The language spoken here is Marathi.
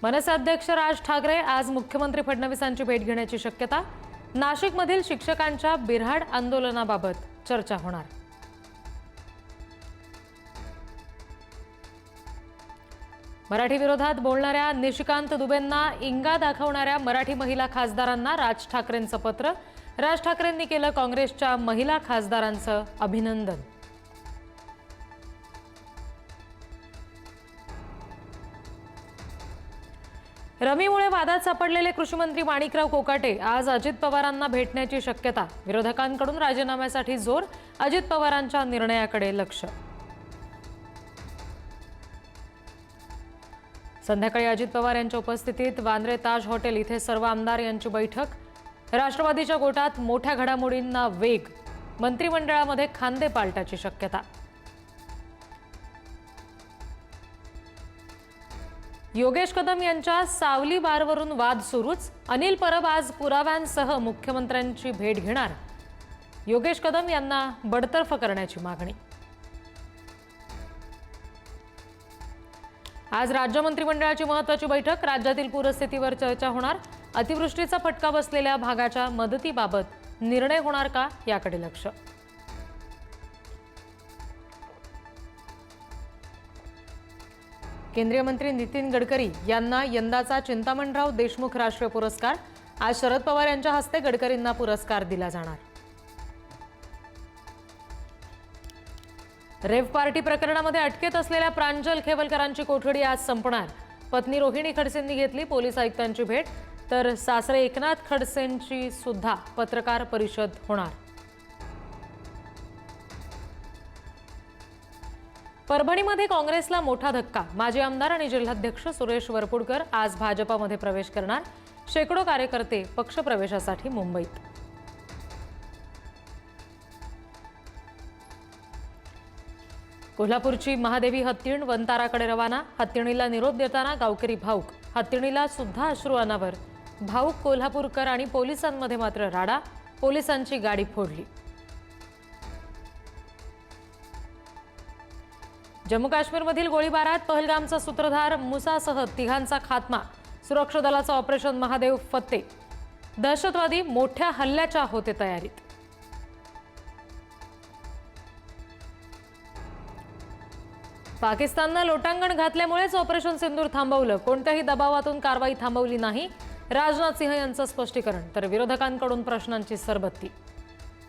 मनसे अध्यक्ष राज ठाकरे आज मुख्यमंत्री फडणवीसांची भेट घेण्याची शक्यता। नाशिकमधील शिक्षकांच्या बिऱ्हाड आंदोलनाबाबत चर्चा होणार। मराठी विरोधात बोलणाऱ्या निशिकांत दुबेंना इंगा दाखवणाऱ्या मराठी महिला खासदारांना राज ठाकरेंचं पत्र। राज ठाकरेंनी केलं काँग्रेसच्या महिला खासदारांचं अभिनंदन। रमीमुळे वादात सापडलेले कृषीमंत्री माणिकराव कोकाटे आज अजित पवारांना भेटण्याची शक्यता। विरोधकांकडून राजीनाम्यासाठी जोर, अजित पवारांच्या निर्णयाकडे लक्ष। संध्याकाळी अजित पवार यांच्या उपस्थितीत वांद्रे ताज हॉटेल इथे सर्व आमदार यांची बैठक। राष्ट्रवादीच्या गोटात मोठ्या घडामोडींना वेग, मंत्रिमंडळामध्ये खांदे पालटाची शक्यता। योगेश कदम यांच्या सावली बारवरून वाद सुरूच। अनिल परब आज पुराव्यांसह मुख्यमंत्र्यांची भेट घेणार। योगेश कदम यांना बडतर्फ करण्याची मागणी। आज राज्य मंत्रिमंडळाची महत्त्वाची बैठक। राज्यातील पूरस्थितीवर चर्चा होणार। अतिवृष्टीचा फटका बसलेल्या भागाच्या मदतीबाबत निर्णय होणार का, याकडे लक्ष। केंद्रीय मंत्री नितीन गडकरी यांना यंदाचा चिंतामणराव देशमुख राष्ट्रीय पुरस्कार। आज शरद पवार यांच्या हस्ते गडकरींना पुरस्कार दिला जाणार। रेव्ह पार्टी प्रकरणामध्ये अटकेत असलेल्या प्रांजल खेवलकरांची कोठडी आज संपणार। पत्नी रोहिणी खडसेंनी घेतली पोलीस आयुक्तांची भेट, तर सासरे एकनाथ खडसेंची सुद्धा पत्रकार परिषद होणार। परभणीमध्ये काँग्रेसला मोठा धक्का। माजी आमदार आणि जिल्हाध्यक्ष सुरेश वरपुडकर आज भाजपामध्ये प्रवेश करणार। शेकडो कार्यकर्ते पक्षप्रवेशासाठी मुंबईत। कोल्हापूरची महादेवी हत्तीण वंताराकडे रवाना। हत्तीणीला निरोप देताना गावकरी भाऊक। हत्तीणीला सुद्धा अश्रू अनावर। भाऊक कोल्हापूरकर आणि पोलिसांमध्ये मात्र राडा। पोलिसांची गाडी फोडली। जम्मू काश्मीरमधील गोळीबारात पहलगामचा सूत्रधार मुसासह तिघांचा खात्मा। सुरक्षा दलाचं ऑपरेशन महादेव फत्ते। दहशतवादी मोठ्या हल्ल्याच्या होते तयारीत। पाकिस्ताननं लोटांगण घातल्यामुळेच ऑपरेशन सिंदूर थांबवलं। कोणत्याही दबावातून कारवाई थांबवली नाही। राजनाथ सिंह यांचं स्पष्टीकरण, तर विरोधकांकडून प्रश्नांची सरबत्ती।